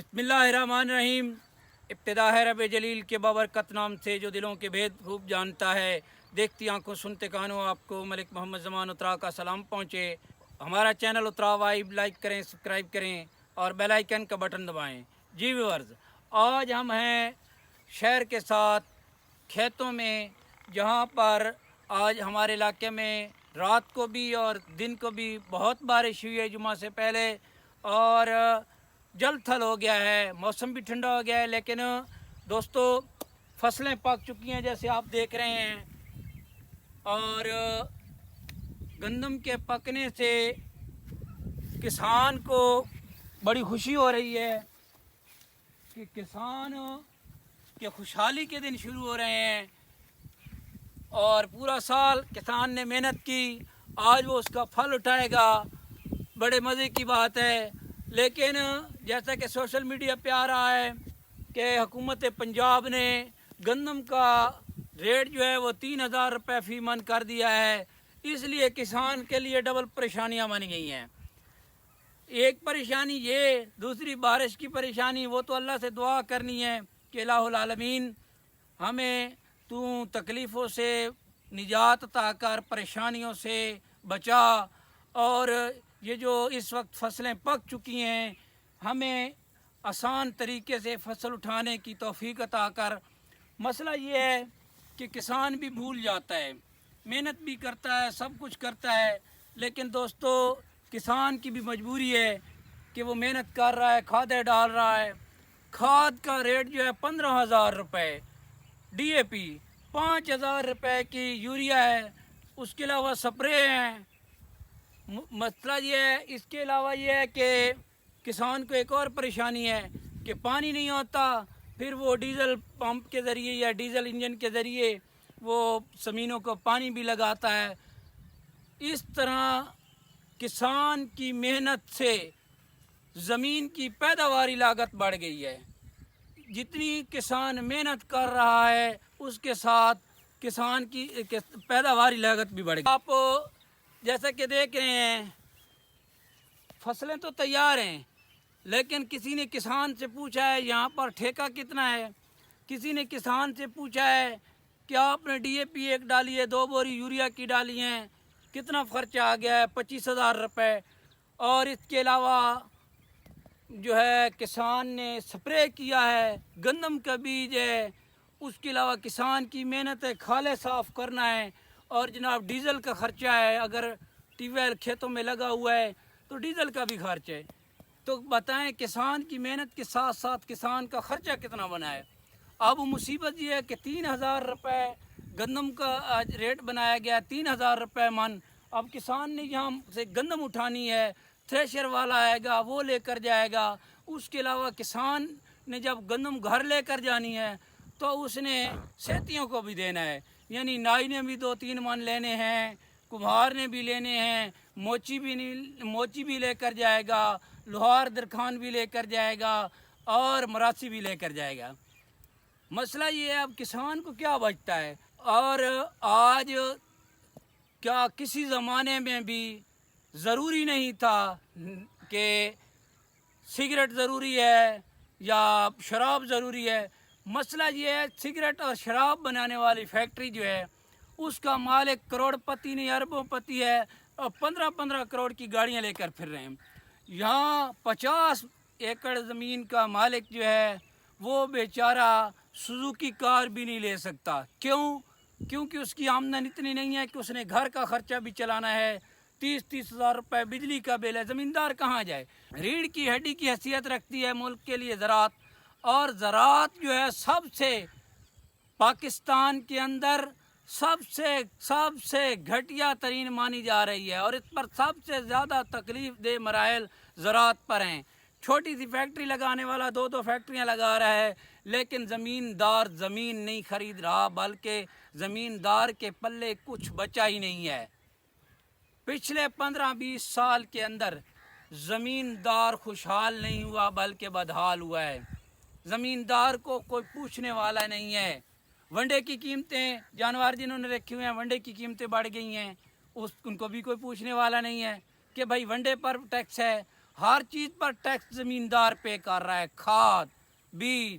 बिस्मिल्लाहिर्रहमानिर्रहीम। इब्तिदा है रब जलील के बाबरकत नाम से जो दिलों के भेद खूब जानता है। देखती आंखों सुनते कानों आपको मलिक मोहम्मद ज़मान उतरा का सलाम पहुँचे। हमारा चैनल उतरा वाइब लाइक करें, सब्सक्राइब करें और बेल आइकन का बटन दबाएं। जी व्यूअर्स, आज हम हैं शहर के साथ खेतों में, जहाँ पर आज हमारे इलाके में रात को भी और दिन को भी बहुत बारिश हुई है जुमा से पहले, और जल थल हो गया है, मौसम भी ठंडा हो गया है। लेकिन दोस्तों, फसलें पक चुकी हैं जैसे आप देख रहे हैं, और गंदम के पकने से किसान को बड़ी खुशी हो रही है कि किसान के खुशहाली के दिन शुरू हो रहे हैं। और पूरा साल किसान ने मेहनत की, आज वो उसका फल उठाएगा। बड़े मज़े की बात है। लेकिन जैसा कि सोशल मीडिया पे आ रहा है कि हुकूमत पंजाब ने गंदम का रेट जो है वो 3,000 रुपये फ़ी मन कर दिया है। इसलिए किसान के लिए डबल परेशानियां बन गई हैं। एक परेशानी ये, दूसरी बारिश की परेशानी। वो तो अल्लाह से दुआ करनी है कि इलाहुल आलमीन हमें तू तकलीफ़ों से निजात अता कर, परेशानियों से बचा। और ये जो इस वक्त फसलें पक चुकी हैं, हमें आसान तरीके से फसल उठाने की तौफीक अता कर। मसला ये है कि किसान भी भूल जाता है, मेहनत भी करता है, सब कुछ करता है, लेकिन दोस्तों किसान की भी मजबूरी है कि वो मेहनत कर रहा है, खादें डाल रहा है। खाद का रेट जो है 15,000 रुपये, DAP 5,000 रुपये की यूरिया है, उसके अलावा स्प्रे हैं। मसला ये है, इसके अलावा ये है कि किसान को एक और परेशानी है कि पानी नहीं होता, फिर वो डीज़ल पंप के ज़रिए या डीज़ल इंजन के ज़रिए वो ज़मीनों को पानी भी लगाता है। इस तरह किसान की मेहनत से ज़मीन की पैदावारी लागत बढ़ गई है। जितनी किसान मेहनत कर रहा है उसके साथ किसान की पैदावारी लागत भी बढ़ गई। आप जैसा कि देख रहे हैं, फसलें तो तैयार हैं, लेकिन किसी ने किसान से पूछा है यहाँ पर ठेका कितना है। किसी ने किसान से पूछा है कि आपने DAP एक डाली है, 2 बोरी यूरिया की डाली हैं, कितना खर्चा आ गया है? 25,000 रुपये। और इसके अलावा जो है किसान ने स्प्रे किया है, गंदम का बीज है, उसके अलावा किसान की मेहनत है, खाले साफ़ करना है, और जनाब डीज़ल का ख़र्चा है। अगर ट्यूबवेल खेतों में लगा हुआ है तो डीज़ल का भी खर्च है। तो बताएं, किसान की मेहनत के साथ साथ किसान का ख़र्चा कितना बना है। अब मुसीबत ये है कि 3,000 रुपये गंदम का आज रेट बनाया गया, 3,000 रुपये मन। अब किसान ने यहाँ से गंदम उठानी है, थ्रेशर वाला आएगा, वो लेकर जाएगा। उसके अलावा किसान ने जब गंदम घर लेकर जानी है तो उसने सेतियों को भी देना है, यानी नाई ने भी 2-3 मन लेने हैं, कुम्हार ने भी लेने हैं, मोची भी लेकर जाएगा, लोहार दरखान भी लेकर जाएगा, और मरासी भी लेकर जाएगा। मसला ये है, अब किसान को क्या बचता है। और आज क्या किसी ज़माने में भी ज़रूरी नहीं था कि सिगरेट ज़रूरी है या शराब ज़रूरी है। मसला ये है, सिगरेट और शराब बनाने वाली फैक्ट्री जो है उसका मालिक करोड़पति नहीं अरबोंपति है, और 15-15 करोड़ की गाड़ियां लेकर फिर रहे हैं। यहाँ 50 एकड़ ज़मीन का मालिक जो है वो बेचारा सुजुकी कार भी नहीं ले सकता। क्यों? क्योंकि उसकी आमदनी इतनी नहीं है कि उसने घर का ख़र्चा भी चलाना है। 30-30 हज़ार रुपये बिजली का बिल है। ज़मींदार कहाँ जाए? रीढ़ की हड्डी की हैसियत रखती है मुल्क के लिए ज़राअत, और ज़राअत जो है सबसे पाकिस्तान के अंदर सबसे घटिया तरीन मानी जा रही है, और इस पर सबसे ज़्यादा तकलीफ़ दे मराइल ज़राअत पर हैं। छोटी सी फैक्ट्री लगाने वाला 2-2 फैक्ट्रियां लगा रहा है, लेकिन ज़मींदार ज़मीन नहीं ख़रीद रहा, बल्कि ज़मींदार के पल्ले कुछ बचा ही नहीं है। पिछले 15-20 साल के अंदर ज़मींदार खुशहाल नहीं हुआ, बल्कि बदहाल हुआ है। ज़मींदार को कोई पूछने वाला नहीं है। वनडे की कीमतें, जानवर जिन्होंने रखे हुए हैं, वनडे की कीमतें बढ़ गई हैं, उनको भी कोई पूछने वाला नहीं है कि भाई वनडे पर टैक्स है। ہر چیز پر ٹیکس زمیندار پے کر رہا ہے، کھاد، بیج،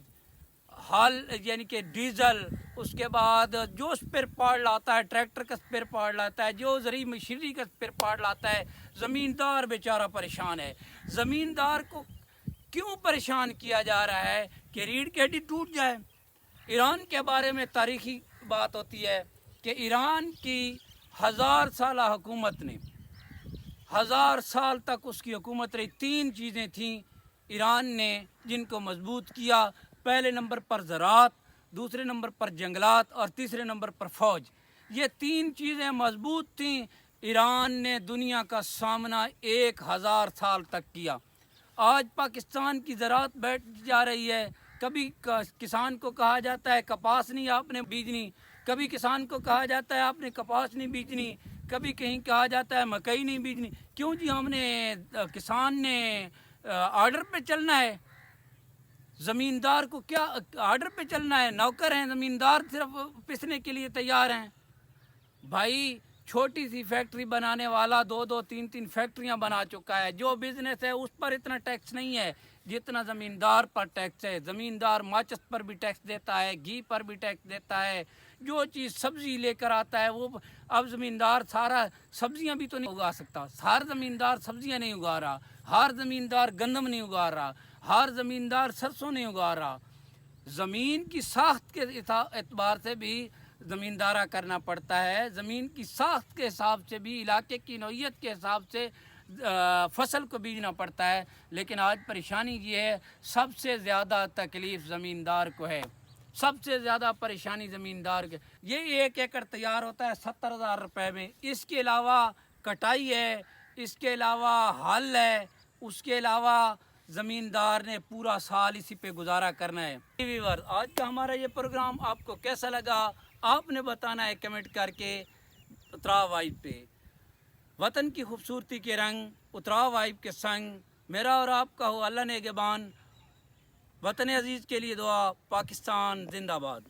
ہل یعنی کہ ڈیزل، اس کے بعد جو اسپیئر پارٹ لاتا ہے، ٹریکٹر کا اسپیئر پارٹ لاتا ہے، جو زرعی مشینری کا اسپیئر پارٹ لاتا ہے، زمیندار بیچارہ پریشان ہے۔ زمیندار کو کیوں پریشان کیا جا رہا ہے کہ ریڑھ کی ہڈی ٹوٹ جائے؟ ایران کے بارے میں تاریخی بات ہوتی ہے کہ ایران کی 1000 سالہ حکومت نے 1000 سال تک اس کی حکومت رہی۔ 3 چیزیں تھیں ایران نے جن کو مضبوط کیا، پہلے نمبر پر زراعت، دوسرے نمبر پر جنگلات اور تیسرے نمبر پر فوج۔ یہ 3 چیزیں مضبوط تھیں۔ ایران نے دنیا کا سامنا 1000 سال تک کیا۔ آج پاکستان کی زراعت بیٹھ جا رہی ہے۔ کبھی کسان کو کہا جاتا ہے کپاس نہیں آپ نے بیجنی، کبھی کسان کو کہا جاتا ہے آپ نے کپاس نہیں بیجنی، کبھی کہیں کہا جاتا ہے مکئی نہیں بیجنی۔ کیوں جی؟ ہم نے کسان نے آرڈر پہ چلنا ہے؟ زمیندار کو کیا آرڈر پہ چلنا ہے؟ نوکر ہیں زمیندار، صرف پسنے کے لیے تیار ہیں۔ بھائی چھوٹی سی فیکٹری بنانے والا 2-2 3-3 فیکٹریاں بنا چکا ہے۔ جو بزنس ہے اس پر اتنا ٹیکس نہیں ہے جتنا زمیندار پر ٹیکس ہے۔ زمیندار ماچس پر بھی ٹیکس دیتا ہے، گھی پر بھی ٹیکس دیتا ہے، جو چیز سبزی لے کر آتا ہے وہ اب زمیندار سارا سبزیاں بھی تو نہیں اگا سکتا۔ ہر زمیندار سبزیاں نہیں اگا رہا، ہر زمیندار گندم نہیں اگا رہا، ہر زمیندار سرسوں نہیں اگا رہا۔ زمین کی ساخت کے اعتبار سے بھی زمیندارہ کرنا پڑتا ہے، زمین کی ساخت کے حساب سے بھی، علاقے کی نوعیت کے حساب سے فصل کو بیجنا پڑتا ہے۔ لیکن آج پریشانی یہ ہے، سب سے زیادہ تکلیف زمیندار کو ہے، سب سے زیادہ پریشانی زمیندار کے۔ یہ 1 ایکڑ تیار ہوتا ہے 70,000 روپے میں، اس کے علاوہ کٹائی ہے، اس کے علاوہ ہل ہے، اس کے علاوہ زمیندار نے پورا سال اسی پہ گزارا کرنا ہے۔ ویور، آج کا ہمارا یہ پروگرام آپ کو کیسا لگا آپ نے بتانا ہے کمنٹ کر کے اتراو وائب پہ۔ وطن کی خوبصورتی کے رنگ اتراو وائب کے سنگ، میرا اور آپ کا ہو اللہ نگہبان۔ وطن عزیز کے لیے دعا۔ پاکستان زندہ باد۔